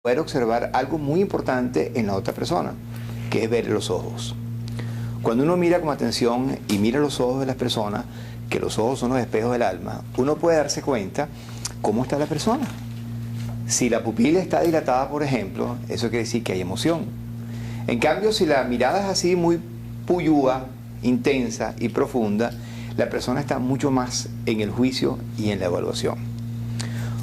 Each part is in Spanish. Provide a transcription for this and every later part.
poder observar algo muy importante en la otra persona, que es ver los ojos. Cuando uno mira con atención y mira los ojos de las personas, que los ojos son los espejos del alma, uno puede darse cuenta cómo está la persona. Si la pupila está dilatada, por ejemplo, eso quiere decir que hay emoción. En cambio, si la mirada es así muy puyúa, intensa y profunda, la persona está mucho más en el juicio y en la evaluación.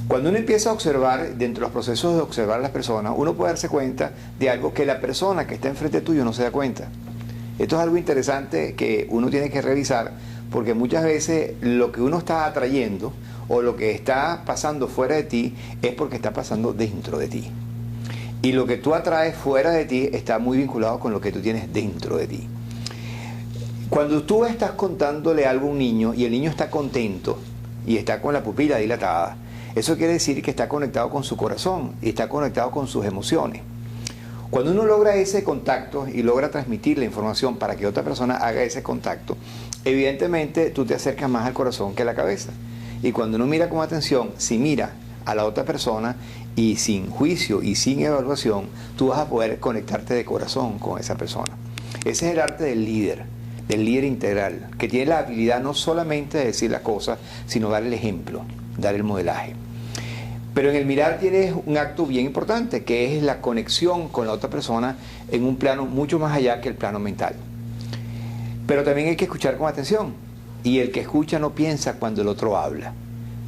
Cuando uno empieza a observar, dentro de los procesos de observar a las personas, uno puede darse cuenta de algo que la persona que está enfrente tuyo no se da cuenta. Esto es algo interesante que uno tiene que revisar, porque muchas veces lo que uno está atrayendo o lo que está pasando fuera de ti es porque está pasando dentro de ti. Y lo que tú atraes fuera de ti está muy vinculado con lo que tú tienes dentro de ti. Cuando tú estás contándole algo a un niño y el niño está contento y está con la pupila dilatada, eso quiere decir que está conectado con su corazón y está conectado con sus emociones. Cuando uno logra ese contacto y logra transmitir la información para que otra persona haga ese contacto, evidentemente tú te acercas más al corazón que a la cabeza. Y cuando uno mira con atención, si mira a la otra persona y sin juicio y sin evaluación, tú vas a poder conectarte de corazón con esa persona. Ese es el arte del líder integral, que tiene la habilidad no solamente de decir las cosas, sino dar el ejemplo, dar el modelaje. Pero en el mirar tienes un acto bien importante, que es la conexión con la otra persona en un plano mucho más allá que el plano mental. Pero también hay que escuchar con atención, y el que escucha no piensa cuando el otro habla.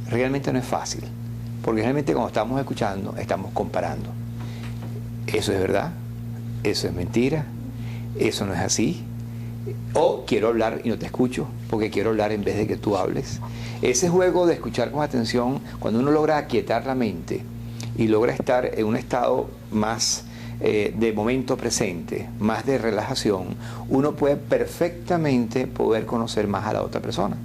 Realmente no es fácil, porque realmente cuando estamos escuchando, estamos comparando. ¿Eso es verdad? ¿Eso es mentira? ¿Eso no es así? O quiero hablar y no te escucho porque quiero hablar en vez de que tú hables. Ese juego de escuchar con atención, cuando uno logra aquietar la mente y logra estar en un estado más de momento presente, más de relajación, uno puede perfectamente poder conocer más a la otra persona.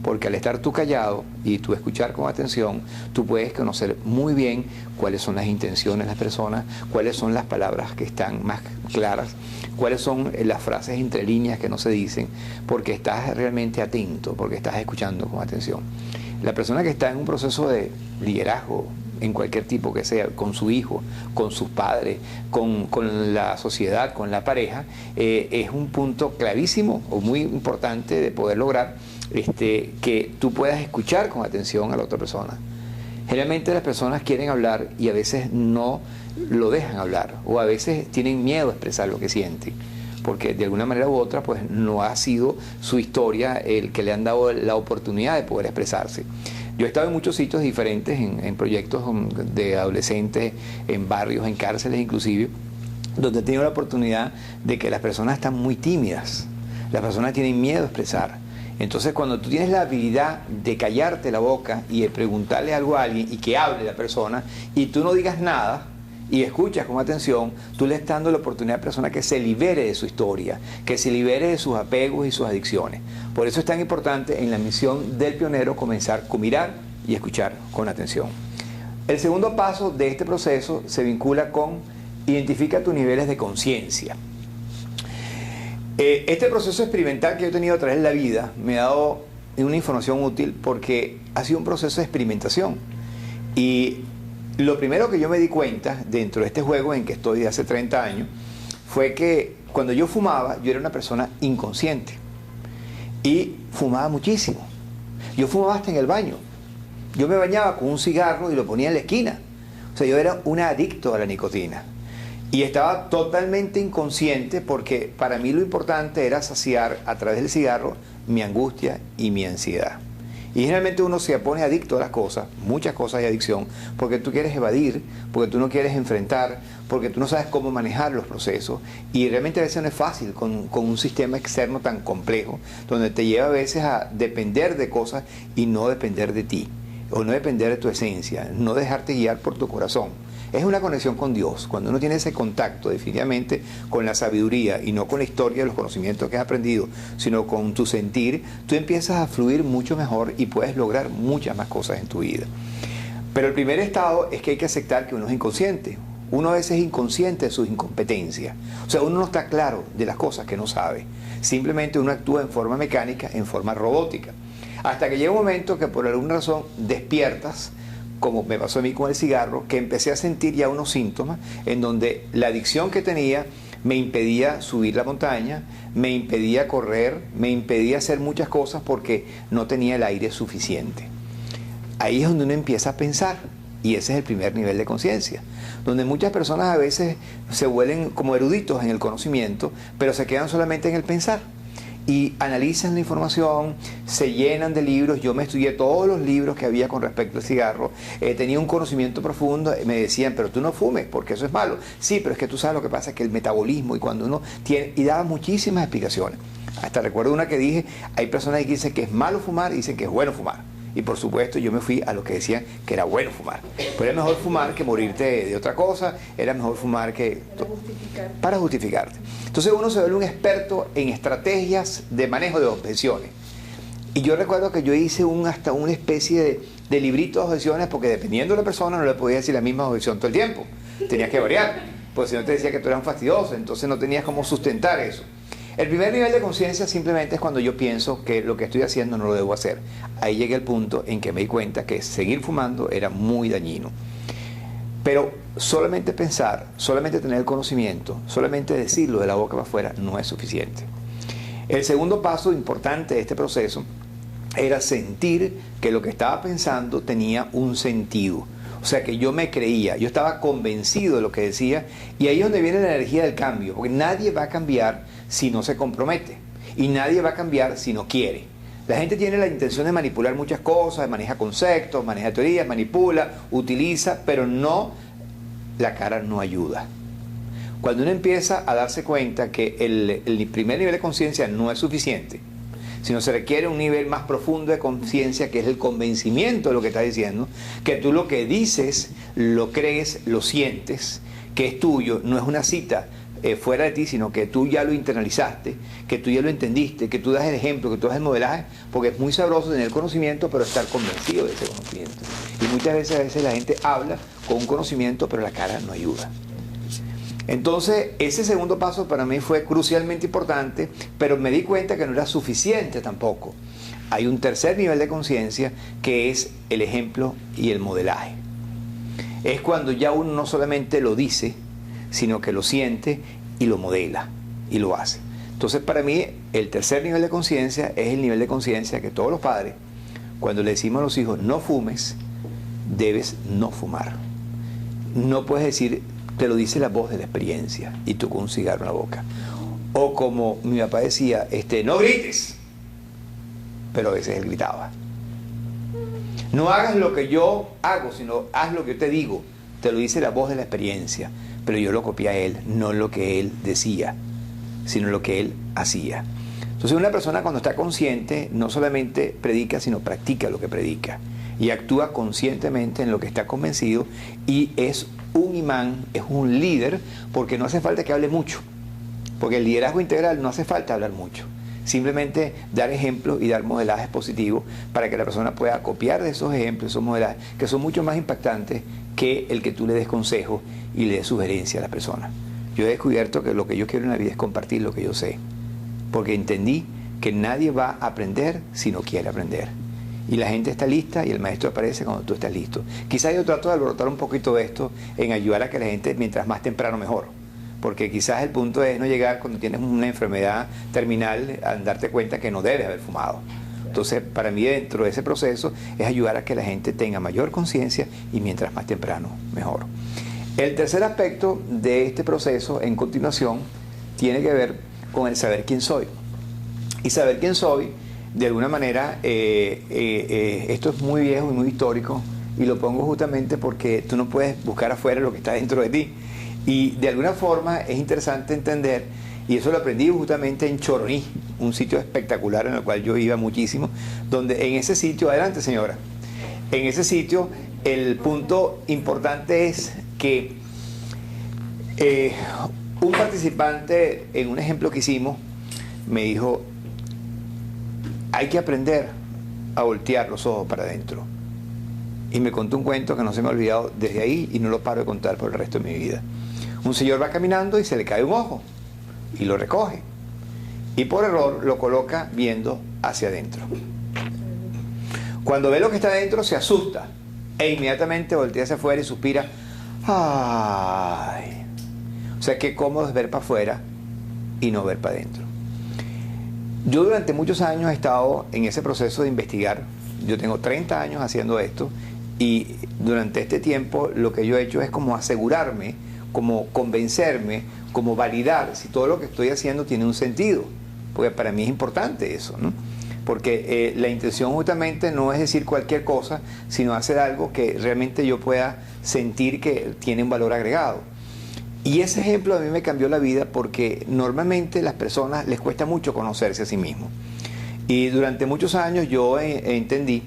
Porque al estar tú callado y tú escuchar con atención, tú puedes conocer muy bien cuáles son las intenciones de las personas, cuáles son las palabras que están más claras, cuáles son las frases entre líneas que no se dicen, porque estás realmente atento, porque estás escuchando con atención. La persona que está en un proceso de liderazgo, en cualquier tipo que sea, con su hijo, con sus padres, con la sociedad, con la pareja, es un punto clavísimo o muy importante de poder lograr que tú puedas escuchar con atención a la otra persona. Generalmente las personas quieren hablar y a veces no lo dejan hablar, o a veces tienen miedo a expresar lo que sienten, porque de alguna manera u otra pues no ha sido su historia el que le han dado la oportunidad de poder expresarse. Yo he estado en muchos sitios diferentes, en proyectos de adolescentes, en barrios, en cárceles inclusive, donde he tenido la oportunidad de que las personas están muy tímidas, las personas tienen miedo a expresar. Entonces cuando tú tienes la habilidad de callarte la boca y de preguntarle algo a alguien y que hable la persona y tú no digas nada y escuchas con atención, tú le estás dando la oportunidad a la persona que se libere de su historia, que se libere de sus apegos y sus adicciones. Por eso es tan importante en la misión del pionero comenzar con mirar y escuchar con atención. El segundo paso de este proceso se vincula con identifica tus niveles de conciencia. Este proceso experimental que yo he tenido a través de la vida me ha dado una información útil porque ha sido un proceso de experimentación. Y lo primero que yo me di cuenta dentro de este juego en que estoy de hace 30 años fue que cuando yo fumaba, yo era una persona inconsciente y fumaba muchísimo. Yo fumaba hasta en el baño. Yo me bañaba con un cigarro y lo ponía en la esquina. O sea, yo era un adicto a la nicotina. Y estaba totalmente inconsciente porque para mí lo importante era saciar a través del cigarro mi angustia y mi ansiedad. Y generalmente uno se pone adicto a las cosas, muchas cosas de adicción, porque tú quieres evadir, porque tú no quieres enfrentar, porque tú no sabes cómo manejar los procesos. Y realmente a veces no es fácil con un sistema externo tan complejo, donde te lleva a veces a depender de cosas y no depender de ti, o no depender de tu esencia, no dejarte guiar por tu corazón. Es una conexión con Dios. Cuando uno tiene ese contacto definitivamente con la sabiduría y no con la historia de los conocimientos que has aprendido, sino con tu sentir, tú empiezas a fluir mucho mejor y puedes lograr muchas más cosas en tu vida. Pero el primer estado es que hay que aceptar que uno es inconsciente. Uno a veces es inconsciente de sus incompetencias. O sea, uno no está claro de las cosas que no sabe. Simplemente uno actúa en forma mecánica, en forma robótica. Hasta que llega un momento que por alguna razón despiertas, como me pasó a mí con el cigarro, que empecé a sentir ya unos síntomas en donde la adicción que tenía me impedía subir la montaña, me impedía correr, me impedía hacer muchas cosas porque no tenía el aire suficiente. Ahí es donde uno empieza a pensar, y ese es el primer nivel de conciencia, donde muchas personas a veces se vuelven como eruditos en el conocimiento, pero se quedan solamente en el pensar. Y analizan la información, se llenan de libros. Yo me estudié todos los libros que había con respecto al cigarro, tenía un conocimiento profundo. Me decían, pero tú no fumes porque eso es malo. Sí, pero es que tú sabes lo que pasa, es que el metabolismo, y cuando uno tiene, y daba muchísimas explicaciones. Hasta recuerdo una que dije, hay personas que dicen que es malo fumar y dicen que es bueno fumar. Y por supuesto yo me fui a los que decían que era bueno fumar. Pero era mejor fumar que morirte de otra cosa, era mejor fumar que... Para justificarte. Entonces uno se vuelve un experto en estrategias de manejo de objeciones. Y yo recuerdo que yo hice hasta una especie de librito de objeciones, porque dependiendo de la persona no le podía decir la misma objeción todo el tiempo. Tenías que variar, porque si no te decía que tú eras un fastidioso, entonces no tenías cómo sustentar eso. El primer nivel de conciencia simplemente es cuando yo pienso que lo que estoy haciendo no lo debo hacer. Ahí llegué al punto en que me di cuenta que seguir fumando era muy dañino. Pero solamente pensar, solamente tener el conocimiento, solamente decirlo de la boca para afuera no es suficiente. El segundo paso importante de este proceso era sentir que lo que estaba pensando tenía un sentido. O sea, que yo me creía, yo estaba convencido de lo que decía, y ahí es donde viene la energía del cambio, porque nadie va a cambiar si no se compromete, y nadie va a cambiar si no quiere. La gente tiene la intención de manipular muchas cosas, maneja conceptos, maneja teorías, manipula, utiliza, pero no, la cara no ayuda. Cuando uno empieza a darse cuenta que el primer nivel de conciencia no es suficiente, sino se requiere un nivel más profundo de conciencia, que es el convencimiento de lo que está diciendo, que tú lo que dices, lo crees, lo sientes, que es tuyo, no es una cita fuera de ti, sino que tú ya lo internalizaste, que tú ya lo entendiste, que tú das el ejemplo, que tú das el modelaje, porque es muy sabroso tener conocimiento, pero estar convencido de ese conocimiento. Y muchas veces la gente habla con un conocimiento, pero la cara no ayuda. Entonces, ese segundo paso para mí fue crucialmente importante, pero me di cuenta que no era suficiente tampoco. Hay un tercer nivel de conciencia, que es el ejemplo y el modelaje. Es cuando ya uno no solamente lo dice, sino que lo siente y lo modela y lo hace. Entonces, para mí, el tercer nivel de conciencia es el nivel de conciencia que todos los padres, cuando le decimos a los hijos, no fumes, debes no fumar. No puedes decir, te lo dice la voz de la experiencia, y tú con un cigarro en la boca. O como mi papá decía, no grites, pero a veces él gritaba. No hagas lo que yo hago, sino haz lo que yo te digo. Te lo dice la voz de la experiencia, pero yo lo copié a él, no lo que él decía, sino lo que él hacía. Entonces una persona, cuando está consciente, no solamente predica, sino practica lo que predica, y actúa conscientemente en lo que está convencido, y es un imán, es un líder, porque no hace falta que hable mucho, porque el liderazgo integral no hace falta hablar mucho, simplemente dar ejemplos y dar modelajes positivos para que la persona pueda copiar de esos ejemplos, esos modelajes, que son mucho más impactantes que el que tú le des consejos y le des sugerencias a la persona. Yo he descubierto que lo que yo quiero en la vida es compartir lo que yo sé, porque entendí que nadie va a aprender si no quiere aprender. Y la gente está lista y el maestro aparece cuando tú estás listo. Quizás yo trato de alborotar un poquito de esto en ayudar a que la gente, mientras más temprano mejor. Porque quizás el punto es no llegar cuando tienes una enfermedad terminal a darte cuenta que no debes haber fumado. Entonces, para mí, dentro de ese proceso es ayudar a que la gente tenga mayor conciencia, y mientras más temprano mejor. El tercer aspecto de este proceso, en continuación, tiene que ver con el saber quién soy. Y saber quién soy, de alguna manera, esto es muy viejo y muy histórico, y lo pongo justamente porque tú no puedes buscar afuera lo que está dentro de ti. Y de alguna forma es interesante entender, y eso lo aprendí justamente en Choroní, un sitio espectacular en el cual yo iba muchísimo, donde en ese sitio, adelante señora, en ese sitio el punto importante es que un participante, en un ejemplo que hicimos, me dijo, hay que aprender a voltear los ojos para adentro. Y me contó un cuento que no se me ha olvidado desde ahí, y no lo paro de contar por el resto de mi vida. Un señor va caminando y se le cae un ojo, y lo recoge, y por error lo coloca viendo hacia adentro. Cuando ve lo que está adentro se asusta, e inmediatamente voltea hacia afuera y suspira. Ay. O sea, qué cómodo es ver para afuera y no ver para adentro. Yo durante muchos años he estado en ese proceso de investigar. Yo tengo 30 años haciendo esto y durante este tiempo lo que yo he hecho es como asegurarme, como convencerme, como validar si todo lo que estoy haciendo tiene un sentido. Porque para mí es importante eso, ¿no? Porque la intención justamente no es decir cualquier cosa, sino hacer algo que realmente yo pueda sentir que tiene un valor agregado. Y ese ejemplo a mí me cambió la vida porque normalmente a las personas les cuesta mucho conocerse a sí mismos. Y durante muchos años yo entendí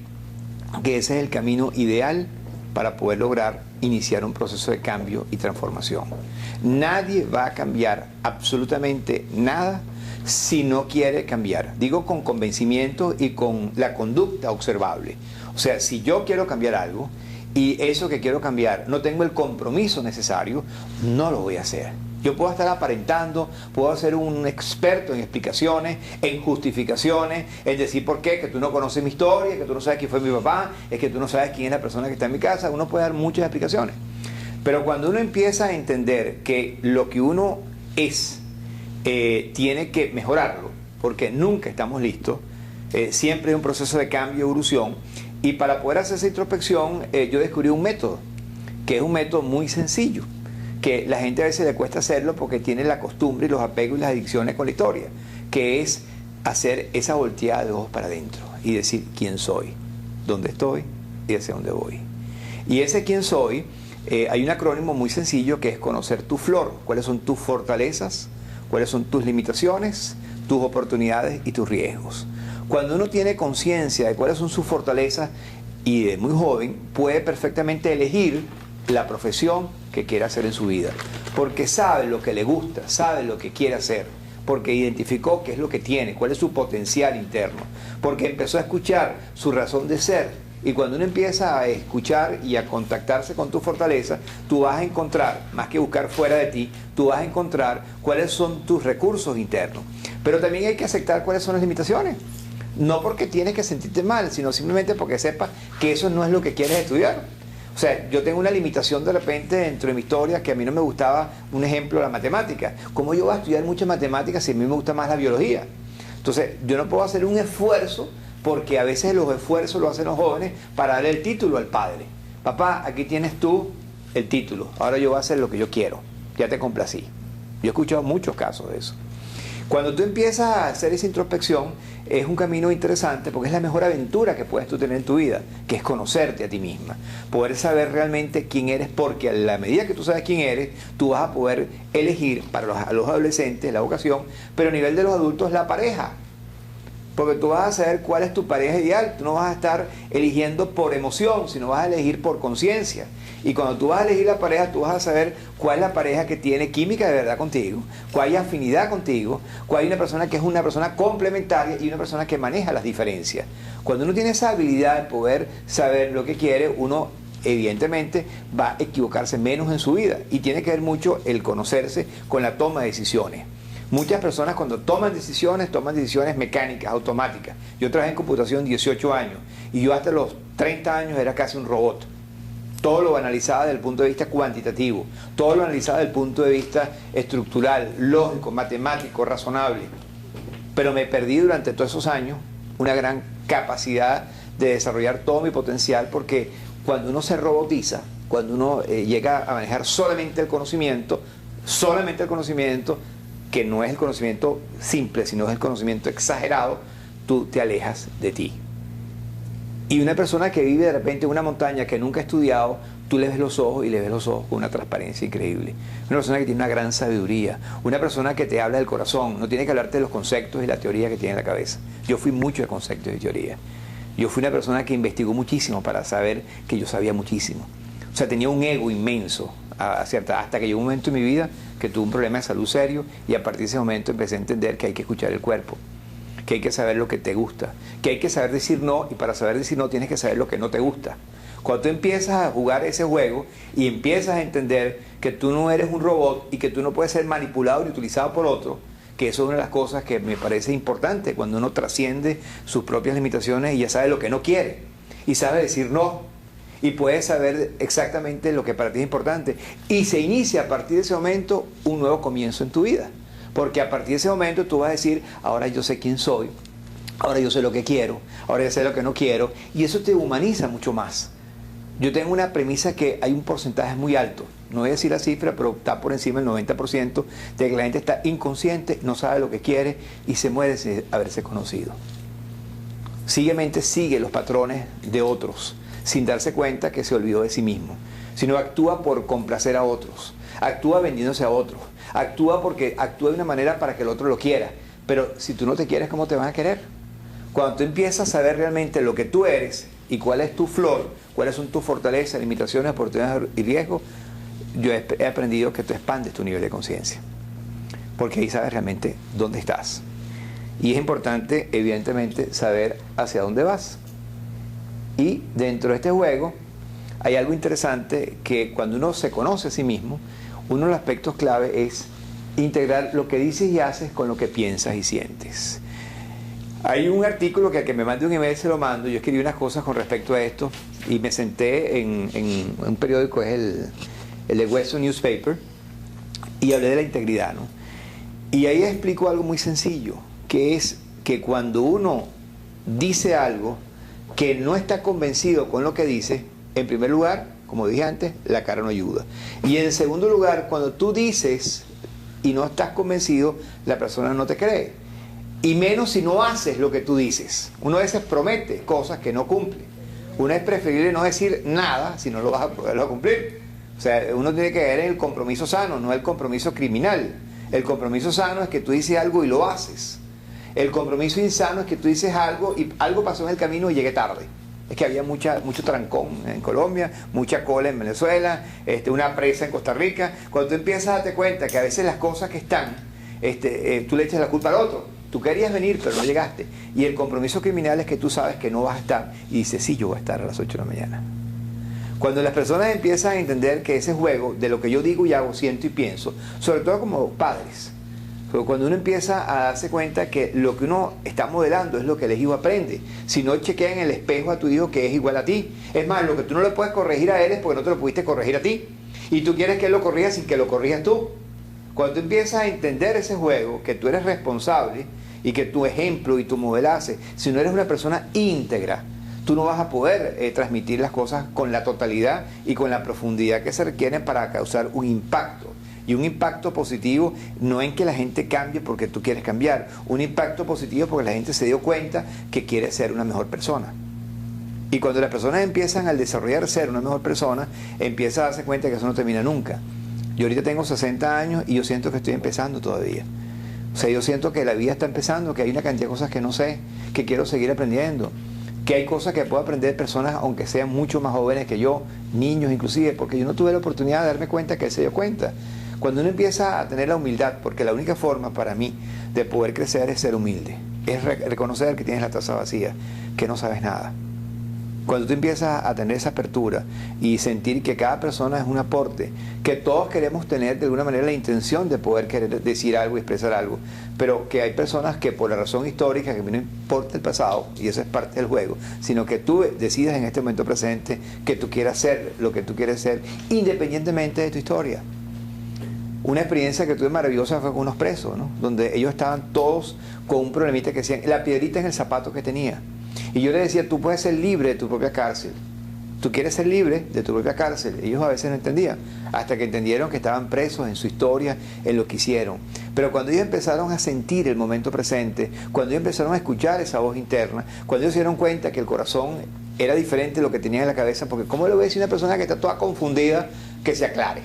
que ese es el camino ideal para poder lograr iniciar un proceso de cambio y transformación. Nadie va a cambiar absolutamente nada si no quiere cambiar. Digo con convencimiento y con la conducta observable. O sea, si yo quiero cambiar algo y eso que quiero cambiar no tengo el compromiso necesario, no lo voy a hacer. Yo puedo estar aparentando, puedo ser un experto en explicaciones, en justificaciones, en decir por qué, que tú no conoces mi historia, que tú no sabes quién fue mi papá, es que tú no sabes quién es la persona que está en mi casa. Uno puede dar muchas explicaciones. Pero cuando uno empieza a entender que lo que uno es, tiene que mejorarlo, porque nunca estamos listos, siempre hay un proceso de cambio, evolución, y para poder hacer esa introspección yo descubrí un método, que es un método muy sencillo, que la gente a veces le cuesta hacerlo porque tiene la costumbre y los apegos y las adicciones con la historia, que es hacer esa volteada de ojos para adentro y decir quién soy, dónde estoy y hacia dónde voy. Y ese quién soy, hay un acrónimo muy sencillo que es conocer tu flor, cuáles son tus fortalezas, cuáles son tus limitaciones, tus oportunidades y tus riesgos. Cuando uno tiene conciencia de cuáles son sus fortalezas y de muy joven puede perfectamente elegir la profesión que quiere hacer en su vida, porque sabe lo que le gusta, sabe lo que quiere hacer, porque identificó qué es lo que tiene, cuál es su potencial interno, porque empezó a escuchar su razón de ser. Y cuando uno empieza a escuchar y a contactarse con tu fortaleza, tú vas a encontrar, más que buscar fuera de ti, tú vas a encontrar cuáles son tus recursos internos. Pero también hay que aceptar cuáles son las limitaciones. No porque tienes que sentirte mal, sino simplemente porque sepas que eso no es lo que quieres estudiar. O sea, yo tengo una limitación de repente dentro de mi historia que a mí no me gustaba, un ejemplo, la matemática. ¿Cómo yo voy a estudiar muchas matemáticas si a mí me gusta más la biología? Entonces, yo no puedo hacer un esfuerzo, porque a veces los esfuerzos los hacen los jóvenes para darle el título al padre. Papá, aquí tienes tú el título, ahora yo voy a hacer lo que yo quiero, ya te complací. Yo he escuchado muchos casos de eso. Cuando tú empiezas a hacer esa introspección, es un camino interesante porque es la mejor aventura que puedes tú tener en tu vida, que es conocerte a ti misma, poder saber realmente quién eres, porque a la medida que tú sabes quién eres, tú vas a poder elegir para los adolescentes la vocación, pero a nivel de los adultos la pareja. Porque tú vas a saber cuál es tu pareja ideal. Tú no vas a estar eligiendo por emoción, sino vas a elegir por conciencia. Y cuando tú vas a elegir la pareja, tú vas a saber cuál es la pareja que tiene química de verdad contigo, cuál hay afinidad contigo, cuál hay una persona que es una persona complementaria y una persona que maneja las diferencias. Cuando uno tiene esa habilidad de poder saber lo que quiere, uno evidentemente va a equivocarse menos en su vida. Y tiene que ver mucho el conocerse con la toma de decisiones. Muchas personas cuando toman decisiones mecánicas, automáticas. Yo trabajé en computación 18 años y yo hasta los 30 años era casi un robot. Todo lo analizaba desde el punto de vista cuantitativo, todo lo analizaba desde el punto de vista estructural, lógico, matemático, razonable. Pero me perdí durante todos esos años una gran capacidad de desarrollar todo mi potencial, porque cuando uno se robotiza, cuando uno llega a manejar solamente el conocimiento, que no es el conocimiento simple, sino es el conocimiento exagerado, tú te alejas de ti. Y una persona que vive de repente en una montaña que nunca ha estudiado, tú le ves los ojos y le ves los ojos con una transparencia increíble. Una persona que tiene una gran sabiduría, una persona que te habla del corazón, no tiene que hablarte de los conceptos y la teoría que tiene en la cabeza. Yo fui mucho de conceptos y teoría. Yo fui una persona que investigó muchísimo para saber que yo sabía muchísimo. O sea, tenía un ego inmenso, hasta que llegó un momento en mi vida que tuve un problema de salud serio y a partir de ese momento empecé a entender que hay que escuchar el cuerpo, que hay que saber lo que te gusta, que hay que saber decir no, y para saber decir no tienes que saber lo que no te gusta. Cuando tú empiezas a jugar ese juego y empiezas a entender que tú no eres un robot y que tú no puedes ser manipulado y utilizado por otro, que eso es una de las cosas que me parece importante cuando uno trasciende sus propias limitaciones y ya sabe lo que no quiere y sabe decir no. y puedes saber exactamente lo que para ti es importante. Y se inicia a partir de ese momento un nuevo comienzo en tu vida. Porque a partir de ese momento tú vas a decir, ahora yo sé quién soy, ahora yo sé lo que quiero, ahora yo sé lo que no quiero, y eso te humaniza mucho más. Yo tengo una premisa que hay un porcentaje muy alto, no voy a decir la cifra, pero está por encima del 90% de que la gente está inconsciente, no sabe lo que quiere y se muere sin haberse conocido. Síguemente sigue los patrones de otros, sin darse cuenta que se olvidó de sí mismo, sino actúa por complacer a otros, actúa vendiéndose a otros, actúa porque actúa de una manera para que el otro lo quiera, pero si tú no te quieres, ¿cómo te van a querer? Cuando tú empiezas a saber realmente lo que tú eres y cuál es tu flor, cuáles son tus fortalezas, limitaciones, oportunidades y riesgos, yo he aprendido que tú expandes tu nivel de conciencia, porque ahí sabes realmente dónde estás. Y es importante, evidentemente, saber hacia dónde vas. Y dentro de este juego hay algo interesante que cuando uno se conoce a sí mismo, uno de los aspectos clave es integrar lo que dices y haces con lo que piensas y sientes. Hay un artículo que al que me mande un email se lo mando. Yo escribí unas cosas con respecto a esto y me senté en un periódico, es el de Western Newspaper, y hablé de la integridad, ¿no? Y ahí explico algo muy sencillo, que es que cuando uno dice algo que no está convencido con lo que dice, en primer lugar, como dije antes, la cara no ayuda. Y en segundo lugar, cuando tú dices y no estás convencido, la persona no te cree. Y menos si no haces lo que tú dices. Uno a veces promete cosas que no cumple. Uno es preferible no decir nada si no lo vas a poderlo cumplir. O sea, uno tiene que ver en el compromiso sano, no el compromiso criminal. El compromiso sano es que tú dices algo y lo haces. El compromiso insano es que tú dices algo y algo pasó en el camino y llegué tarde. Es que había mucho trancón en Colombia, mucha cola en Venezuela, una presa en Costa Rica. Cuando tú empiezas a darte cuenta que a veces las cosas que están, tú le echas la culpa al otro. Tú querías venir, pero no llegaste. Y el compromiso criminal es que tú sabes que no vas a estar. Y dices, sí, yo voy a estar a las 8 de la mañana. Cuando las personas empiezan a entender que ese juego de lo que yo digo y hago, siento y pienso, sobre todo como padres, pero cuando uno empieza a darse cuenta que lo que uno está modelando es lo que el hijo aprende. Si no, chequea en el espejo a tu hijo que es igual a ti. Es más, lo que tú no le puedes corregir a él es porque no te lo pudiste corregir a ti. Y tú quieres que él lo corrija sin que lo corrijas tú. Cuando tú empiezas a entender ese juego, que tú eres responsable y que tu ejemplo y tu modelaje, si no eres una persona íntegra, tú no vas a poder transmitir las cosas con la totalidad y con la profundidad que se requieren para causar un impacto. Y un impacto positivo no en que la gente cambie porque tú quieres cambiar. Un impacto positivo porque la gente se dio cuenta que quiere ser una mejor persona. Y cuando las personas empiezan al desarrollar ser una mejor persona, empiezan a darse cuenta que eso no termina nunca. Yo ahorita tengo 60 años y yo siento que estoy empezando todavía. O sea, yo siento que la vida está empezando, que hay una cantidad de cosas que no sé, que quiero seguir aprendiendo, que hay cosas que puedo aprender de personas aunque sean mucho más jóvenes que yo, niños inclusive, porque yo no tuve la oportunidad de darme cuenta que él se dio cuenta. Cuando uno empieza a tener la humildad, porque la única forma para mí de poder crecer es ser humilde, es reconocer que tienes la taza vacía, que no sabes nada. Cuando tú empiezas a tener esa apertura y sentir que cada persona es un aporte, que todos queremos tener de alguna manera la intención de poder querer decir algo y expresar algo, pero que hay personas que por la razón histórica, que no importa el pasado, y eso es parte del juego, sino que tú decidas en este momento presente que tú quieras ser lo que tú quieres ser, independientemente de tu historia. Una experiencia que tuve maravillosa fue con unos presos, ¿no? Donde ellos estaban todos con un problemita que decían, la piedrita en el zapato que tenía. Y yo les decía, tú puedes ser libre de tu propia cárcel. Tú quieres ser libre de tu propia cárcel. Ellos a veces no entendían, hasta que entendieron que estaban presos en su historia, en lo que hicieron. Pero cuando ellos empezaron a sentir el momento presente, cuando ellos empezaron a escuchar esa voz interna, cuando ellos se dieron cuenta que el corazón era diferente de lo que tenían en la cabeza, porque ¿cómo le voy a decir a una persona que está toda confundida que se aclare?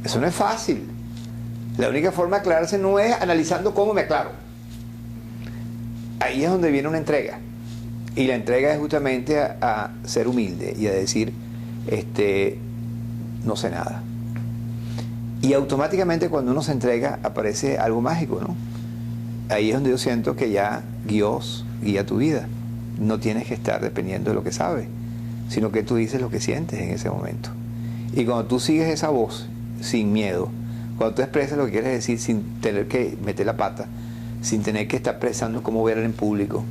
Eso no es fácil. La única forma de aclararse no es analizando cómo me aclaro. Ahí es donde viene una entrega. Y la entrega es justamente a ser humilde y a decir, no sé nada. Y automáticamente cuando uno se entrega aparece algo mágico, ¿no? Ahí es donde yo siento que ya Dios guía tu vida. No tienes que estar dependiendo de lo que sabes, sino que tú dices lo que sientes en ese momento. Y cuando tú sigues esa voz sin miedo, cuando tú expresas lo que quieres decir sin tener que meter la pata, sin tener que estar pensando cómo ver en público,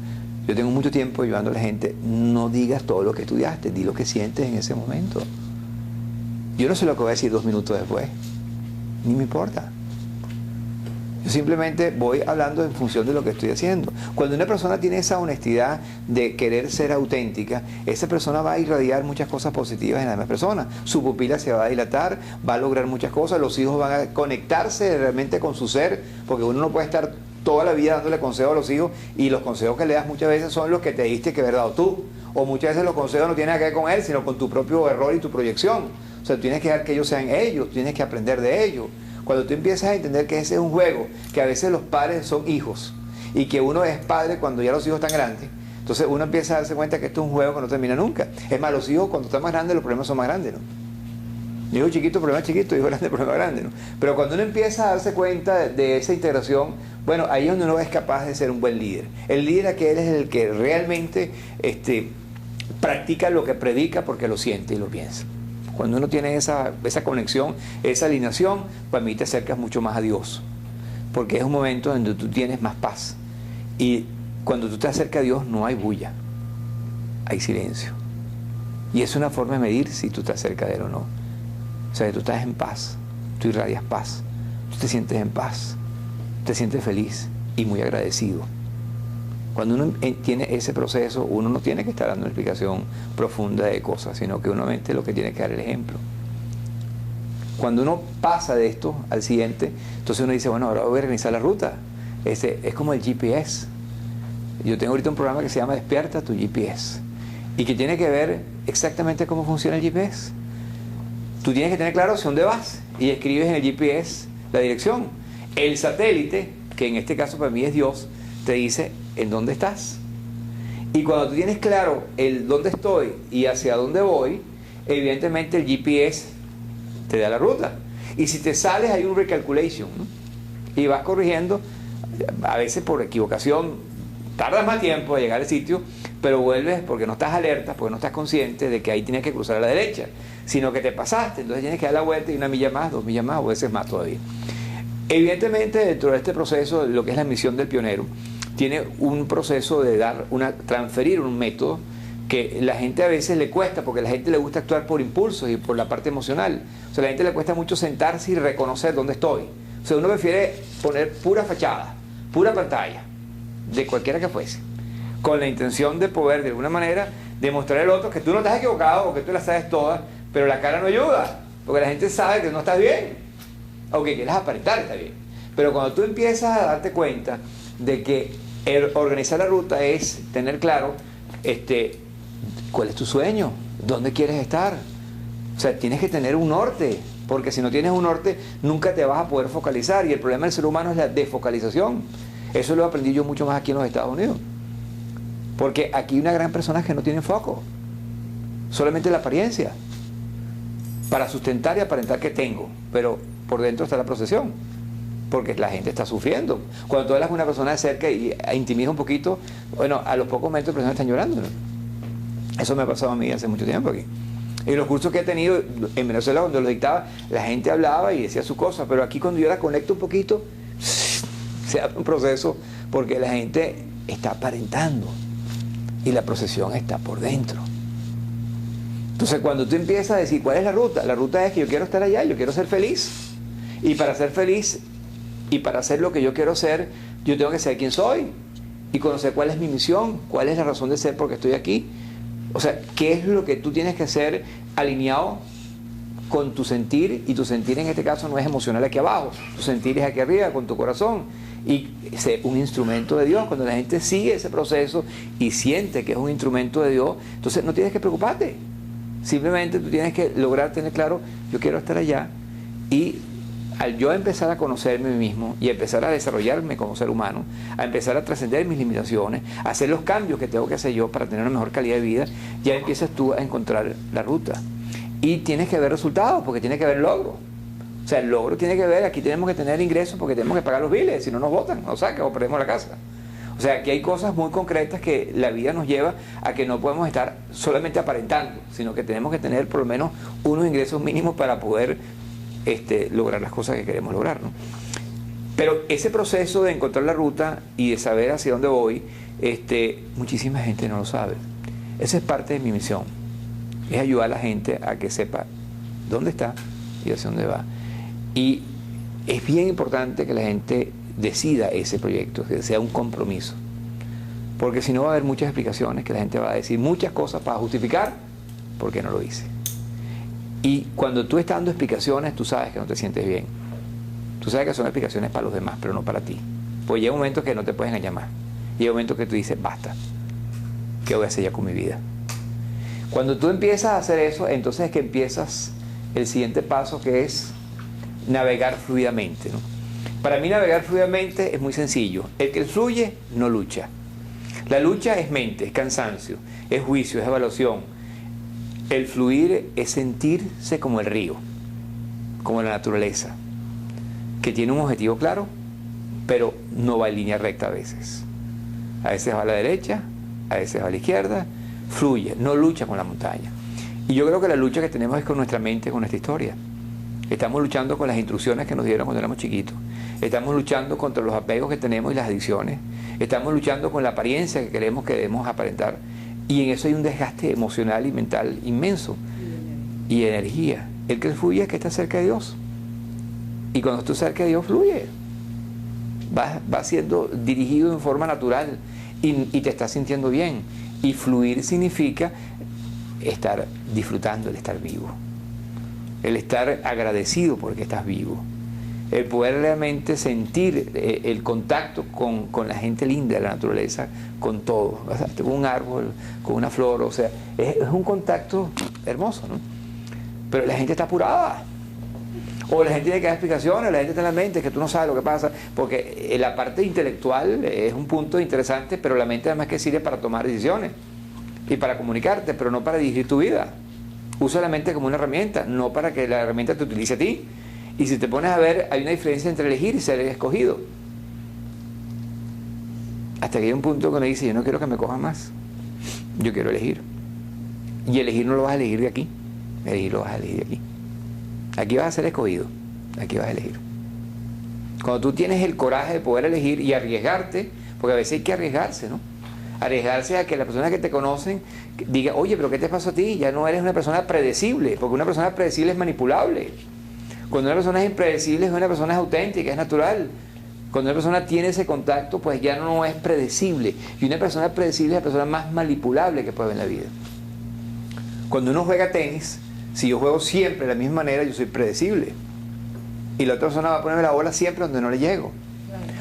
Yo tengo mucho tiempo ayudando a la gente. No digas todo lo que estudiaste, di lo que sientes en ese momento. Yo no sé lo que voy a decir 2 minutos después, ni me importa. Yo simplemente voy hablando en función de lo que estoy haciendo. Cuando una persona tiene esa honestidad de querer ser auténtica, esa persona va a irradiar muchas cosas positivas en la demás persona. Su pupila se va a dilatar, va a lograr muchas cosas, los hijos van a conectarse realmente con su ser, porque uno no puede estar toda la vida dándole consejos a los hijos, y los consejos que le das muchas veces son los que te diste que haber dado tú, o muchas veces los consejos no tienen nada que ver con él, sino con tu propio error y tu proyección. O sea, tú tienes que dejar que ellos sean ellos, tienes que aprender de ellos. Cuando tú empiezas a entender que ese es un juego, que a veces los padres son hijos y que uno es padre cuando ya los hijos están grandes, entonces uno empieza a darse cuenta que esto es un juego que no termina nunca. Es más, los hijos cuando están más grandes los problemas son más grandes, ¿no? Hijo chiquito, problema chiquito, hijo grande, problema grande, ¿no? Pero cuando uno empieza a darse cuenta de esa integración, bueno, ahí es donde uno es capaz de ser un buen líder. El líder aquel es el que realmente practica lo que predica porque lo siente y lo piensa. Cuando uno tiene esa conexión, esa alineación, para mí te acercas mucho más a Dios. Porque es un momento donde tú tienes más paz. Y cuando tú te acercas a Dios no hay bulla, hay silencio. Y es una forma de medir si tú te acercas de Él o no. O sea, que tú estás en paz, tú irradias paz, tú te sientes en paz, te sientes feliz y muy agradecido. Cuando uno tiene ese proceso, uno no tiene que estar dando una explicación profunda de cosas, sino que uno lo que tiene que dar el ejemplo. Cuando uno pasa de esto al siguiente, entonces uno dice, bueno, ahora voy a organizar la ruta. Es como el GPS. Yo tengo ahorita un programa que se llama Despierta tu GPS y que tiene que ver exactamente cómo funciona el GPS. Tú tienes que tener claro hacia dónde vas y escribes en el GPS la dirección. El satélite, que en este caso para mí es Dios, te dice en dónde estás. Y cuando tú tienes claro el dónde estoy y hacia dónde voy, evidentemente el GPS te da la ruta. Y si te sales hay un recalculation, ¿no? Y vas corrigiendo, a veces por equivocación, tardas más tiempo en llegar al sitio, pero vuelves porque no estás alerta, porque no estás consciente de que ahí tienes que cruzar a la derecha, sino que te pasaste, entonces tienes que dar la vuelta y 1 milla más, 2 millas más, o a veces más todavía. Evidentemente, dentro de este proceso, lo que es la misión del pionero, tiene un proceso de transferir un método que la gente a veces le cuesta, porque a la gente le gusta actuar por impulsos y por la parte emocional. O sea, a la gente le cuesta mucho sentarse y reconocer dónde estoy. O sea, uno prefiere poner pura fachada, pura pantalla, de cualquiera que fuese, con la intención de poder, de alguna manera, demostrar al otro que tú no estás equivocado o que tú la sabes todas, pero la cara no ayuda, porque la gente sabe que no estás bien, o que quieres aparentar está bien. Pero cuando tú empiezas a darte cuenta de que organizar la ruta es tener claro cuál es tu sueño, dónde quieres estar. O sea, tienes que tener un norte, porque si no tienes un norte nunca te vas a poder focalizar, y el problema del ser humano es la desfocalización. Eso lo aprendí yo mucho más aquí en los Estados Unidos, porque aquí hay una gran persona que no tiene foco, solamente la apariencia, para sustentar y aparentar que tengo, pero por dentro está la procesión, porque la gente está sufriendo. Cuando tú hablas con una persona de cerca y intimidas un poquito, bueno, a los pocos metros las personas están llorando, ¿no? Eso me ha pasado a mí hace mucho tiempo aquí. En los cursos que he tenido en Venezuela, cuando los dictaba, la gente hablaba y decía su cosa, pero aquí cuando yo la conecto un poquito, se abre un proceso, porque la gente está aparentando y la procesión está por dentro. Entonces, cuando tú empiezas a decir, ¿cuál es la ruta? La ruta es que yo quiero estar allá, yo quiero ser feliz. Y para ser feliz y para hacer lo que yo quiero ser, yo tengo que saber quién soy y conocer cuál es mi misión, cuál es la razón de ser porque estoy aquí. O sea, ¿qué es lo que tú tienes que hacer alineado con tu sentir? Y tu sentir en este caso no es emocional aquí abajo, tu sentir es aquí arriba, con tu corazón. Y es un instrumento de Dios. Cuando la gente sigue ese proceso y siente que es un instrumento de Dios, entonces no tienes que preocuparte. Simplemente tú tienes que lograr tener claro, yo quiero estar allá, y al yo empezar a conocerme a mí mismo y empezar a desarrollarme como ser humano, a empezar a trascender mis limitaciones, a hacer los cambios que tengo que hacer yo para tener una mejor calidad de vida, ya empiezas tú a encontrar la ruta. Y tienes que ver resultados, porque tiene que haber logro. O sea, el logro tiene que ver, aquí tenemos que tener ingresos porque tenemos que pagar los biles, si no nos botan, nos sacan o perdemos la casa. O sea, que hay cosas muy concretas que la vida nos lleva a que no podemos estar solamente aparentando, sino que tenemos que tener por lo menos unos ingresos mínimos para poder lograr las cosas que queremos lograr, ¿no? Pero ese proceso de encontrar la ruta y de saber hacia dónde voy, muchísima gente no lo sabe. Esa es parte de mi misión, es ayudar a la gente a que sepa dónde está y hacia dónde va. Y es bien importante que la gente decida ese proyecto, que sea un compromiso. Porque si no va a haber muchas explicaciones, que la gente va a decir muchas cosas para justificar por qué no lo hice. Y cuando tú estás dando explicaciones, tú sabes que no te sientes bien. Tú sabes que son explicaciones para los demás, pero no para ti. Pues llega un momento que no te puedes engañar más. Llega un momento que tú dices, basta, ¿qué voy a hacer ya con mi vida? Cuando tú empiezas a hacer eso, entonces es que empiezas el siguiente paso, que es navegar fluidamente, ¿no? Para mí navegar fluidamente es muy sencillo. El que fluye no lucha. La lucha es mente, es cansancio, es juicio, es evaluación. El fluir es sentirse como el río, como la naturaleza, que tiene un objetivo claro, pero no va en línea recta a veces. A veces va a la derecha, a veces va a la izquierda, fluye, no lucha con la montaña. Y yo creo que la lucha que tenemos es con nuestra mente, con nuestra historia. Estamos luchando con las instrucciones que nos dieron cuando éramos chiquitos. Estamos luchando contra los apegos que tenemos y las adicciones. Estamos luchando con la apariencia que queremos que debemos aparentar. Y en eso hay un desgaste emocional y mental inmenso. Y energía. El que fluye es que está cerca de Dios. Y cuando tú cerca de Dios, fluye. Va siendo dirigido en forma natural y te estás sintiendo bien. Y fluir significa estar disfrutando, el estar vivo. El estar agradecido porque estás vivo. El poder realmente sentir el contacto con la gente linda de la naturaleza, con todo, o sea, con un árbol, con una flor, o sea, es un contacto hermoso, ¿no? Pero la gente está apurada, o la gente tiene que dar explicaciones, la gente está en la mente, que tú no sabes lo que pasa, porque la parte intelectual es un punto interesante, pero la mente además que sirve para tomar decisiones y para comunicarte, pero no para dirigir tu vida. Usa la mente como una herramienta, no para que la herramienta te utilice a ti. Y si te pones a ver, hay una diferencia entre elegir y ser escogido. Hasta que hay un punto que uno dice, yo no quiero que me cojan más. Yo quiero elegir. Y elegir no lo vas a elegir de aquí. Elegir lo vas a elegir de aquí. Aquí vas a ser escogido. Aquí vas a elegir. Cuando tú tienes el coraje de poder elegir y arriesgarte, porque a veces hay que arriesgarse, ¿no? Arriesgarse a que las personas que te conocen digan, oye, pero ¿qué te pasó a ti? Ya no eres una persona predecible, porque una persona predecible es manipulable. Cuando una persona es impredecible, es una persona auténtica, es natural. Cuando una persona tiene ese contacto, pues ya no es predecible. Y una persona predecible es la persona más manipulable que puede haber en la vida. Cuando uno juega tenis, si yo juego siempre de la misma manera, yo soy predecible. Y la otra persona va a ponerme la bola siempre donde no le llego.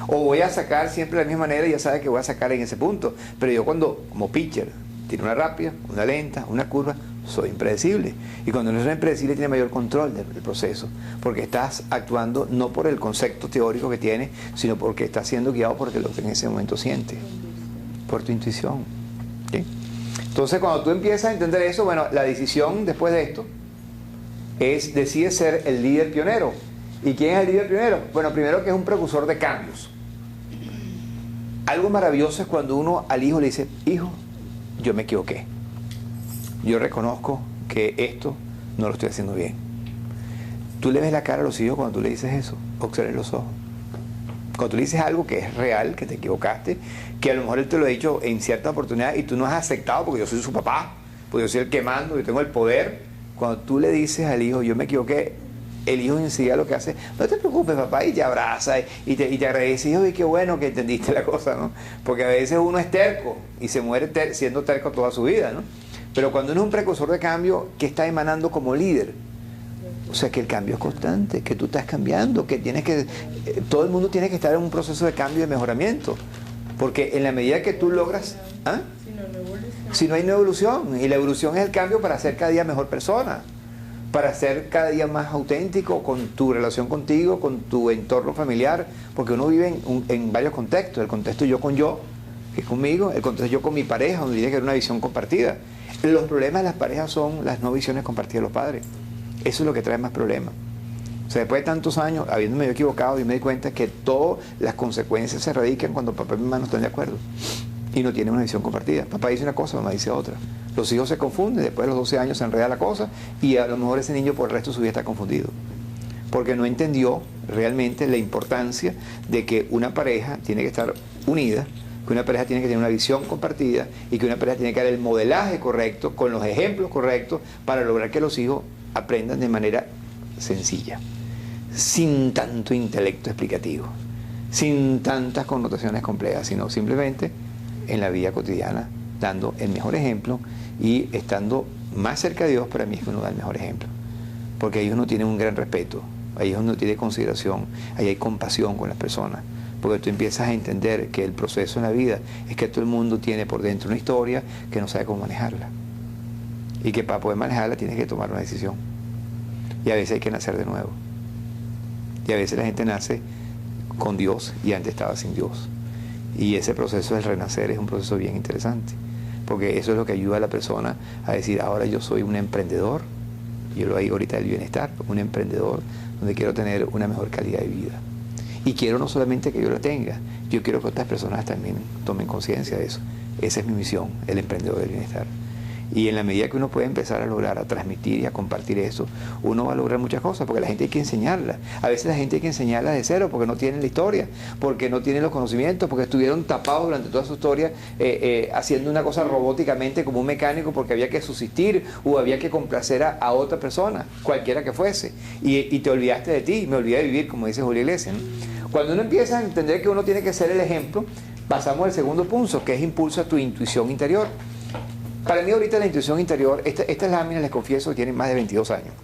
O voy a sacar siempre de la misma manera y ya sabe que voy a sacar en ese punto. Pero yo cuando, como pitcher, tiene una rápida, una lenta, una curva, soy impredecible. Y cuando no soy impredecible tiene mayor control del proceso, porque estás actuando no por el concepto teórico que tienes, sino porque estás siendo guiado por lo que en ese momento sientes, por tu intuición. ¿Sí? Entonces cuando tú empiezas a entender eso, bueno, la decisión después de esto es, decides ser el líder pionero. ¿Y quién es el líder pionero? Bueno, primero que es un precursor de cambios. Algo maravilloso es cuando uno al hijo le dice, hijo, yo me equivoqué. Yo reconozco que esto no lo estoy haciendo bien. Tú le ves la cara a los hijos cuando tú le dices eso, observen los ojos. Cuando tú le dices algo que es real, que te equivocaste, que a lo mejor él te lo ha dicho en cierta oportunidad y tú no has aceptado porque yo soy su papá, porque yo soy el que mando, yo tengo el poder. Cuando tú le dices al hijo, yo me equivoqué, el hijo enseguida lo que hace, no te preocupes papá, y te abraza y te agradece, y qué bueno que entendiste la cosa, ¿no? Porque a veces uno es terco y se muere siendo terco toda su vida, ¿no? Pero cuando uno es un precursor de cambio, ¿qué está emanando como líder? O sea, que el cambio es constante, que tú estás cambiando, que tienes que... todo el mundo tiene que estar en un proceso de cambio y de mejoramiento. Porque en la medida que tú logras... ¿ah? Si no hay una evolución, y la evolución es el cambio para ser cada día mejor persona, para ser cada día más auténtico con tu relación contigo, con tu entorno familiar, porque uno vive en varios contextos. El contexto yo con yo, que es conmigo, el contexto yo con mi pareja, donde tiene que haber una visión compartida. Los problemas de las parejas son las no visiones compartidas de los padres. Eso es lo que trae más problemas. O sea, después de tantos años, habiéndome yo equivocado, y me di cuenta que todas las consecuencias se radican cuando papá y mamá no están de acuerdo y no tienen una visión compartida. Papá dice una cosa, mamá dice otra. Los hijos se confunden, después de los 12 años se enreda la cosa y a lo mejor ese niño por el resto de su vida está confundido. Porque no entendió realmente la importancia de que una pareja tiene que estar unida, que una pareja tiene que tener una visión compartida y que una pareja tiene que dar el modelaje correcto, con los ejemplos correctos, para lograr que los hijos aprendan de manera sencilla, sin tanto intelecto explicativo, sin tantas connotaciones complejas, sino simplemente en la vida cotidiana, dando el mejor ejemplo y estando más cerca de Dios. Para mí es que uno da el mejor ejemplo, porque ellos no tienen un gran respeto, ellos no tienen consideración, ahí hay compasión con las personas, porque tú empiezas a entender que el proceso en la vida es que todo el mundo tiene por dentro una historia que no sabe cómo manejarla, y que para poder manejarla tienes que tomar una decisión, y a veces hay que nacer de nuevo, y a veces la gente nace con Dios y antes estaba sin Dios, y ese proceso del renacer es un proceso bien interesante, porque eso es lo que ayuda a la persona a decir, ahora yo soy un emprendedor, yo lo digo ahorita del bienestar, un emprendedor donde quiero tener una mejor calidad de vida. Y quiero no solamente que yo la tenga, yo quiero que otras personas también tomen conciencia de eso. Esa es mi misión, el emprendedor del bienestar. Y en la medida que uno puede empezar a lograr, a transmitir y a compartir eso, uno va a lograr muchas cosas, porque la gente hay que enseñarla. A veces la gente hay que enseñarla de cero, porque no tienen la historia, porque no tienen los conocimientos, porque estuvieron tapados durante toda su historia haciendo una cosa robóticamente como un mecánico, porque había que subsistir o había que complacer a otra persona, cualquiera que fuese. Y te olvidaste de ti, me olvidé de vivir, como dice Julio Iglesias, ¿no? Cuando uno empieza a entender que uno tiene que ser el ejemplo, pasamos al segundo punto, que es impulso a tu intuición interior. Para mí ahorita la intuición interior, estas láminas, les confieso, tienen más de 22 años.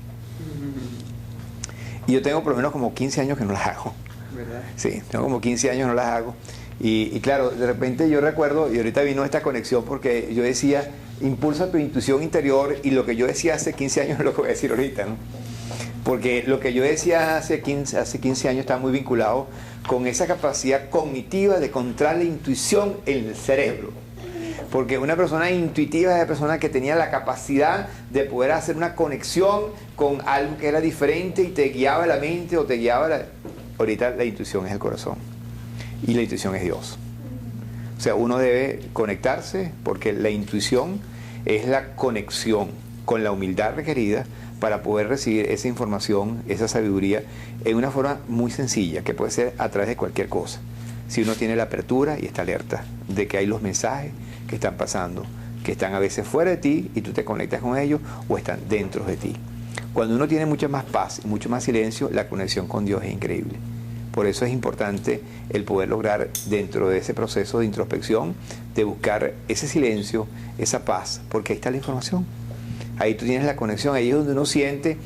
Y yo tengo por lo menos como 15 años que no las hago. ¿Verdad? Sí, tengo como 15 años que no las hago. Y claro, de repente yo recuerdo, y ahorita vino esta conexión porque yo decía, impulsa tu intuición interior, y lo que yo decía hace 15 años es lo que voy a decir ahorita, ¿no? Porque lo que yo decía hace 15 años está muy vinculado con esa capacidad cognitiva de encontrar la intuición en el cerebro. Porque una persona intuitiva es una persona que tenía la capacidad de poder hacer una conexión con algo que era diferente y te guiaba la mente o te guiaba la... Ahorita la intuición es el corazón y la intuición es Dios. O sea, uno debe conectarse, porque la intuición es la conexión con la humildad requerida para poder recibir esa información, esa sabiduría, en una forma muy sencilla, que puede ser a través de cualquier cosa. Si uno tiene la apertura y está alerta de que hay los mensajes que están pasando, que están a veces fuera de ti y tú te conectas con ellos, o están dentro de ti. Cuando uno tiene mucha más paz y mucho más silencio, la conexión con Dios es increíble. Por eso es importante el poder lograr, dentro de ese proceso de introspección, de buscar ese silencio, esa paz, porque ahí está la información. Ahí tú tienes la conexión, ahí es donde uno siente...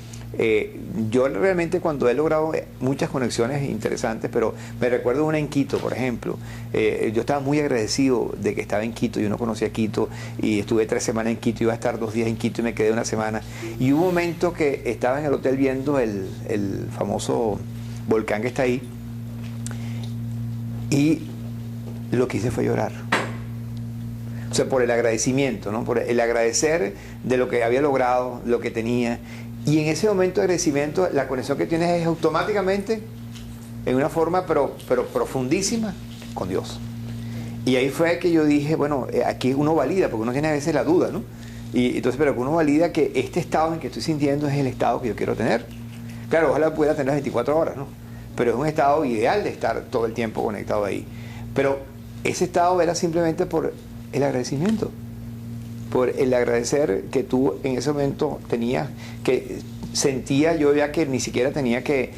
yo realmente cuando he logrado muchas conexiones interesantes, pero me recuerdo una en Quito, por ejemplo. Yo estaba muy agradecido de que estaba en Quito, yo no conocía Quito y estuve 3 semanas en Quito, iba a estar 2 días en Quito y me quedé 1 semana, y hubo un momento que estaba en el hotel viendo el famoso volcán que está ahí, y lo que hice fue llorar. O sea, por el agradecimiento, ¿no? Por el agradecer de lo que había logrado, lo que tenía. Y en ese momento de agradecimiento, la conexión que tienes es automáticamente, en una forma pero profundísima, con Dios. Y ahí fue que yo dije, bueno, aquí uno valida, porque uno tiene a veces la duda, ¿no? Y entonces, pero que uno valida que este estado en que estoy sintiendo es el estado que yo quiero tener. Claro, ojalá pudiera tener las 24 horas, ¿no? Pero es un estado ideal de estar todo el tiempo conectado ahí. Pero ese estado era simplemente por el agradecimiento, por el agradecer que tú en ese momento tenías, que sentía yo ya que ni siquiera tenía que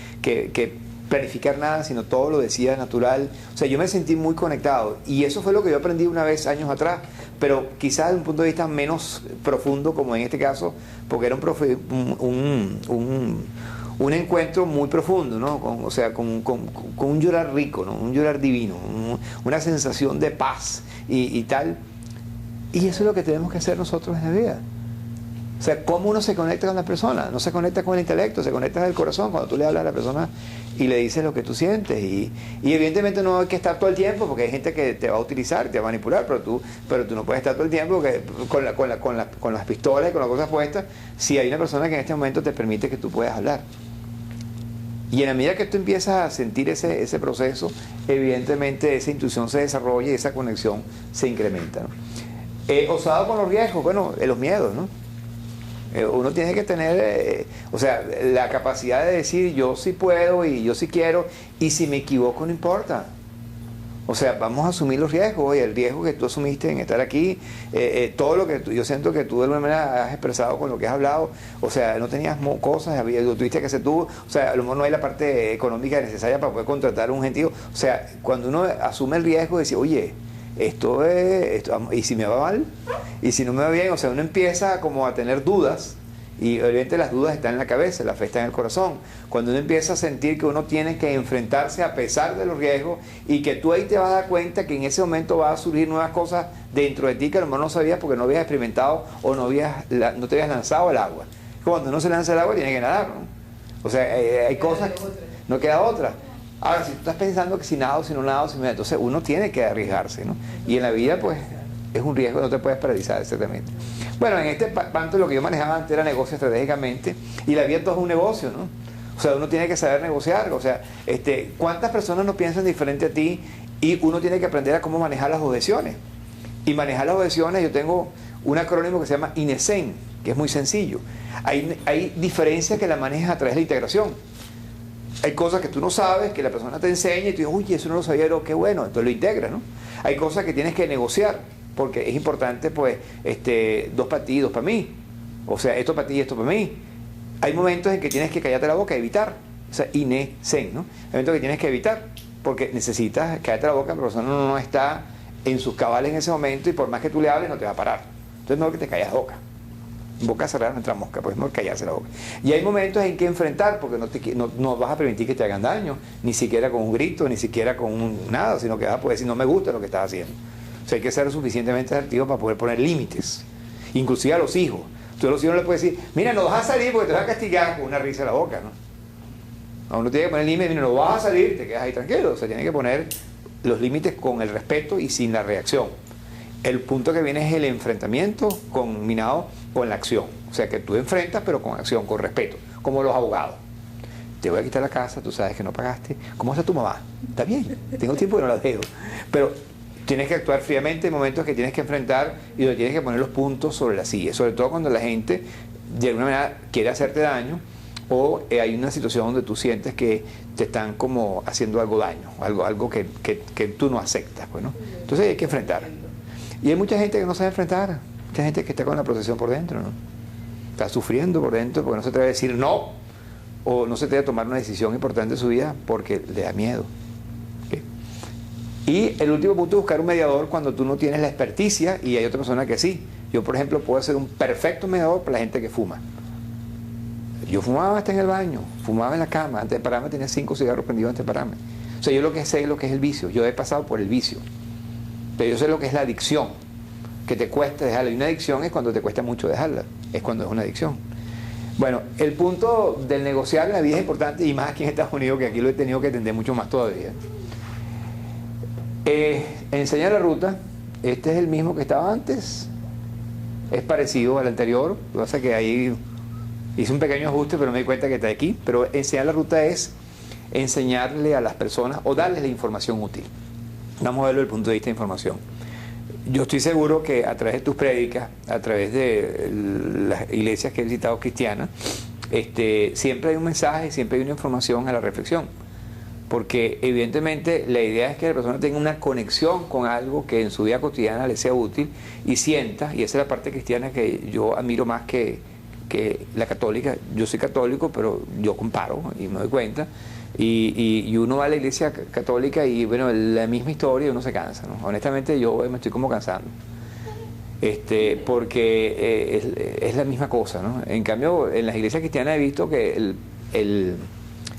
planificar nada, sino todo lo decía natural. O sea, yo me sentí muy conectado, y eso fue lo que yo aprendí una vez años atrás, pero quizás desde un punto de vista menos profundo, como en este caso, porque era un encuentro muy profundo, ¿no? Con un llorar rico, ¿no? Un llorar divino, una sensación de paz y tal. Y eso es lo que tenemos que hacer nosotros en la vida. O sea, ¿cómo uno se conecta con las personas? No se conecta con el intelecto, se conecta con el corazón, cuando tú le hablas a la persona y le dices lo que tú sientes. Y evidentemente no hay que estar todo el tiempo, porque hay gente que te va a utilizar, te va a manipular, pero tú no puedes estar todo el tiempo con las pistolas y con las cosas puestas, si hay una persona que en este momento te permite que tú puedas hablar. Y en la medida que tú empiezas a sentir ese proceso, evidentemente esa intuición se desarrolla y esa conexión se incrementa, ¿no? Osado con los riesgos, bueno, los miedos, ¿no? Uno tiene que tener, o sea, la capacidad de decir yo sí puedo y yo sí quiero, y si me equivoco no importa. O sea, vamos a asumir los riesgos, y el riesgo que tú asumiste en estar aquí, todo lo que yo siento que tú de alguna manera has expresado con lo que has hablado, o sea, no tenías cosas, lo tuviste que hacer tú, o sea, a lo mejor no hay la parte económica necesaria para poder contratar a un gentío. O sea, cuando uno asume el riesgo de decir, oye, esto es, y si me va mal, y si no me va bien, o sea, uno empieza como a tener dudas, y obviamente las dudas están en la cabeza, la fe está en el corazón. Cuando uno empieza a sentir que uno tiene que enfrentarse a pesar de los riesgos, y que tú ahí te vas a dar cuenta que en ese momento van a surgir nuevas cosas dentro de ti que a lo mejor no sabías porque no habías experimentado o no te habías lanzado al agua. Cuando uno se lanza al agua tiene que nadar, ¿no? O sea, hay cosas, no queda otra. Ahora, si tú estás pensando que si nado, si no nado, entonces uno tiene que arriesgarse, ¿no? Y en la vida, pues, es un riesgo, no te puedes paralizar, exactamente. Bueno, en este punto lo que yo manejaba antes era negocio estratégicamente, y la vida todo es un negocio, ¿no? O sea, uno tiene que saber negociar. O sea, ¿cuántas personas no piensan diferente a ti? Y uno tiene que aprender a cómo manejar las objeciones. Y manejar las objeciones, yo tengo un acrónimo que se llama INESEN, que es muy sencillo. Hay diferencias que la manejas a través de la integración. Hay cosas que tú no sabes, que la persona te enseña y tú dices, uy, eso no lo sabía, pero qué bueno, entonces lo integras, ¿no? Hay cosas que tienes que negociar, porque es importante, pues, dos para ti y dos para mí. O sea, esto para ti y esto para mí. Hay momentos en que tienes que callarte la boca, evitar. O sea, INESEN, ¿no? Hay momentos que tienes que evitar, porque necesitas callarte la boca, pero la persona no está en sus cabales en ese momento, y por más que tú le hables, no te va a parar. Entonces, mejor que te calles la boca. Boca cerrada no entra mosca, pues es mejor callarse la boca. Y hay momentos en que enfrentar, porque no vas a permitir que te hagan daño, ni siquiera con un grito, ni siquiera con nada, sino que vas a poder decir, no me gusta lo que estás haciendo. O sea, hay que ser suficientemente asertivo para poder poner límites, inclusive a los hijos. Tú a los hijos no les puedes decir, mira, no vas a salir porque te vas a castigar, con una risa en la boca, ¿no? Uno tiene que poner límites, mira, no vas a salir, te quedas ahí tranquilo. O sea, tiene que poner los límites con el respeto y sin la reacción. El punto que viene es el enfrentamiento combinado con la acción. O sea, que tú enfrentas, pero con acción, con respeto, como los abogados. Te voy a quitar la casa, tú sabes que no pagaste. ¿Cómo está tu mamá? Está bien, tengo tiempo que no la dejo. Pero tienes que actuar fríamente en momentos que tienes que enfrentar, y donde tienes que poner los puntos sobre la silla. Sobre todo cuando la gente de alguna manera quiere hacerte daño, o hay una situación donde tú sientes que te están como haciendo algo daño, algo que tú no aceptas, pues, ¿no? Entonces hay que enfrentar. Y hay mucha gente que no sabe enfrentar, mucha gente que está con la protección por dentro, ¿no? Está sufriendo por dentro porque no se atreve a decir no, o no se atreve a tomar una decisión importante de su vida porque le da miedo. ¿Okay? Y el último punto es buscar un mediador cuando tú no tienes la experticia y hay otra persona que sí. Yo, por ejemplo, puedo ser un perfecto mediador para la gente que fuma. Yo fumaba hasta en el baño, fumaba en la cama, antes de pararme tenía 5 cigarros prendidos antes de pararme. O sea, yo lo que sé es lo que es el vicio, yo he pasado por el vicio. Pero yo sé lo que es la adicción, que te cuesta dejarla. Y una adicción es cuando te cuesta mucho dejarla, es cuando es una adicción. Bueno, el punto del negociar en la vida es importante, y más aquí en Estados Unidos, que aquí lo he tenido que entender mucho más todavía. Enseñar la ruta, este es el mismo que estaba antes, es parecido al anterior, lo que pasa es que ahí hice un pequeño ajuste, pero me di cuenta que está aquí. Pero enseñar la ruta es enseñarle a las personas o darles la información útil. Vamos a verlo desde el punto de vista de información. Yo estoy seguro que a través de tus prédicas, a través de las iglesias que he visitado cristianas, siempre hay un mensaje, siempre hay una información a la reflexión. Porque evidentemente la idea es que la persona tenga una conexión con algo que en su vida cotidiana le sea útil y sienta, y esa es la parte cristiana que yo admiro más que la católica. Yo soy católico, pero yo comparo y me doy cuenta. Y uno va a la iglesia católica y, bueno, la misma historia y uno se cansa, ¿no? Honestamente, yo me estoy como cansando. Porque es la misma cosa, ¿no? En cambio, en las iglesias cristianas he visto que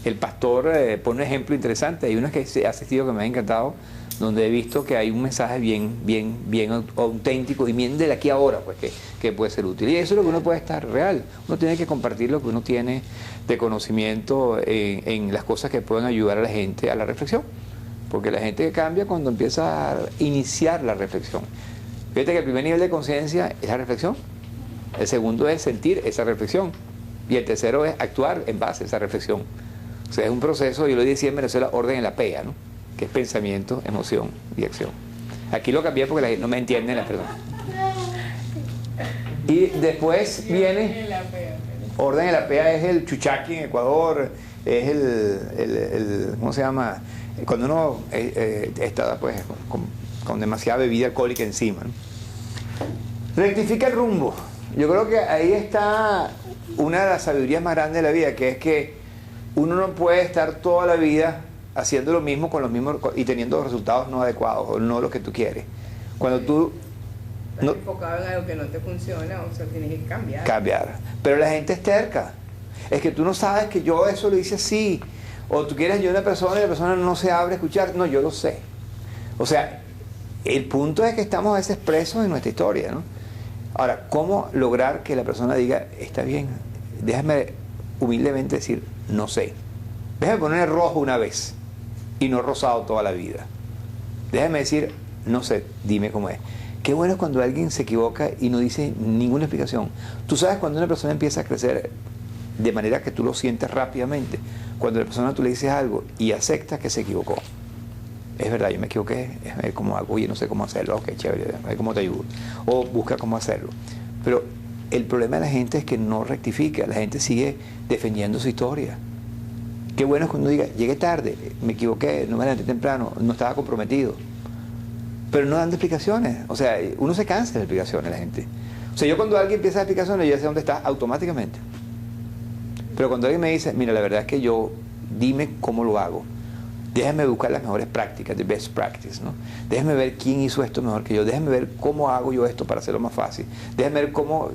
el pastor pone un ejemplo interesante. Hay unas que he asistido que me han encantado, donde he visto que hay un mensaje bien auténtico y bien de aquí a ahora, pues, que puede ser útil. Y eso es lo que uno puede estar real. Uno tiene que compartir lo que uno tiene de conocimiento en las cosas que pueden ayudar a la gente a la reflexión. Porque la gente cambia cuando empieza a iniciar la reflexión. Fíjate que el primer nivel de conciencia es la reflexión. El segundo es sentir esa reflexión. Y el tercero es actuar en base a esa reflexión. O sea, es un proceso, yo lo decía en Venezuela, orden en la PEA, ¿no? Que es pensamiento, emoción y acción. Aquí lo cambié porque la gente no me entiende, la perdón. Y después viene Orden en la PEA es el chuchaqui en Ecuador, es ¿cómo se llama? Cuando uno está pues con demasiada bebida alcohólica encima, ¿no? Rectifica el rumbo. Yo creo que ahí está una de las sabidurías más grandes de la vida, que es que uno no puede estar toda la vida haciendo lo mismo con los mismos y teniendo resultados no adecuados o no los que tú quieres. Cuando tú estás enfocado en algo que no te funciona, o sea, tienes que cambiar. Cambiar. Pero la gente es terca. Es que tú no sabes que yo eso lo hice así. O tú quieres ayudar a una persona y la persona no se abre a escuchar. No, yo lo sé. O sea, el punto es que estamos a veces presos en nuestra historia, ¿no? Ahora, ¿cómo lograr que la persona diga, está bien, déjame humildemente decir, no sé. Déjame poner rojo una vez y no rosado toda la vida. Déjame decir, no sé, dime cómo es. Qué bueno es cuando alguien se equivoca y no dice ninguna explicación. Tú sabes cuando una persona empieza a crecer de manera que tú lo sientes rápidamente. Cuando a la persona tú le dices algo y aceptas que se equivocó. Es verdad, yo me equivoqué, es ver cómo hago, oye, no sé cómo hacerlo, ok, chévere, a ver cómo te ayudo. O busca cómo hacerlo. Pero el problema de la gente es que no rectifica, la gente sigue defendiendo su historia. Qué bueno es cuando diga, llegué tarde, me equivoqué, no me levanté temprano, no estaba comprometido. Pero no dando explicaciones. O sea, uno se cansa de explicaciones, la gente. O sea, yo cuando alguien empieza a dar explicaciones, yo ya sé dónde está automáticamente. Pero cuando alguien me dice, mira, la verdad es que yo, dime cómo lo hago. Déjame buscar las mejores prácticas, the best practice, ¿no? Déjame ver quién hizo esto mejor que yo. Déjame ver cómo hago yo esto para hacerlo más fácil. Déjame ver cómo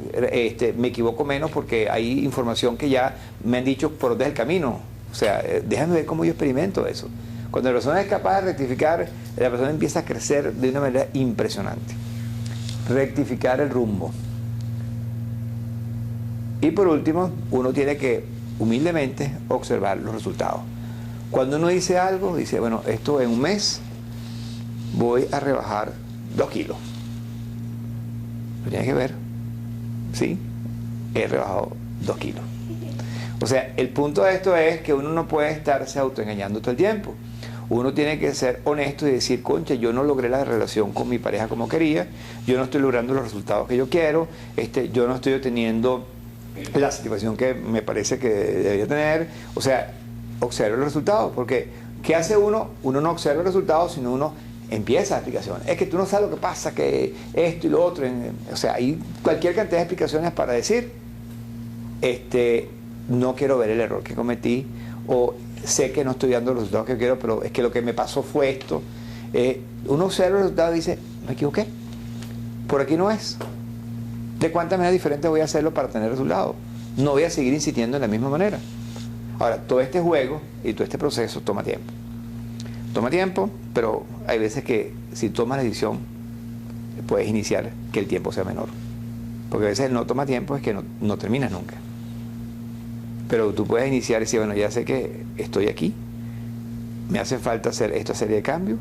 me equivoco menos porque hay información que ya me han dicho por dónde es el camino. O sea, déjame ver cómo yo experimento eso. Cuando la persona es capaz de rectificar, la persona empieza a crecer de una manera impresionante. Rectificar el rumbo. Y por último, uno tiene que humildemente observar los resultados. Cuando uno dice algo, dice, bueno, esto en un mes voy a rebajar 2 kilos. Lo tienes que ver. Sí, he rebajado 2 kilos. O sea, el punto de esto es que uno no puede estarse autoengañando todo el tiempo. Uno tiene que ser honesto y decir, concha, yo no logré la relación con mi pareja como quería, yo no estoy logrando los resultados que yo quiero, yo no estoy obteniendo la satisfacción que me parece que debería tener. O sea, observa los resultados, porque ¿qué hace uno? Uno no observa los resultados, sino uno empieza la explicación. Es que tú no sabes lo que pasa, que esto y lo otro. O sea, hay cualquier cantidad de explicaciones para decir, no quiero ver el error que cometí, o sé que no estoy dando los resultados que quiero, pero es que lo que me pasó fue esto. Uno observa los resultados y dice, me equivoqué, por aquí no es. ¿De cuántas maneras diferentes voy a hacerlo para tener resultados? No voy a seguir insistiendo en la misma manera. Ahora, todo este juego y todo este proceso toma tiempo. Toma tiempo, pero hay veces que si tomas la decisión, puedes iniciar que el tiempo sea menor. Porque a veces el no toma tiempo es que no terminas nunca. Pero tú puedes iniciar y decir, bueno, ya sé que estoy aquí, me hace falta hacer esta serie de cambios,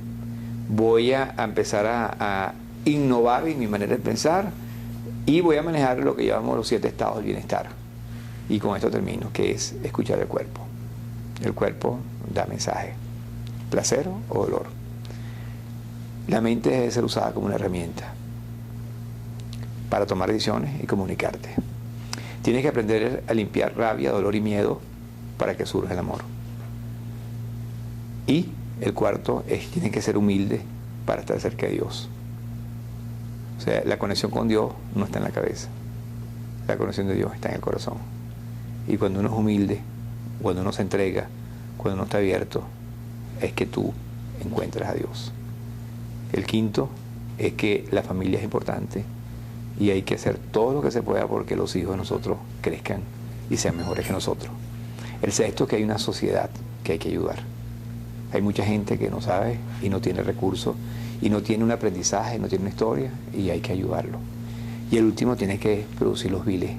voy a empezar a innovar en mi manera de pensar y voy a manejar lo que llamamos los 7 estados del bienestar. Y con esto termino, que es escuchar el cuerpo. El cuerpo da mensaje, placer o dolor. La mente debe ser usada como una herramienta para tomar decisiones y comunicarte. Tienes que aprender a limpiar rabia, dolor y miedo para que surja el amor. Y el cuarto es, tienes que ser humilde para estar cerca de Dios. O sea, la conexión con Dios no está en la cabeza. La conexión de Dios está en el corazón. Y cuando uno es humilde, cuando uno se entrega, cuando uno está abierto, es que tú encuentras a Dios. El quinto es que la familia es importante y hay que hacer todo lo que se pueda porque los hijos de nosotros crezcan y sean mejores que nosotros. El sexto es que hay una sociedad que hay que ayudar. Hay mucha gente que no sabe y no tiene recursos y no tiene un aprendizaje, no tiene una historia y hay que ayudarlo. Y el último tiene que producir los viles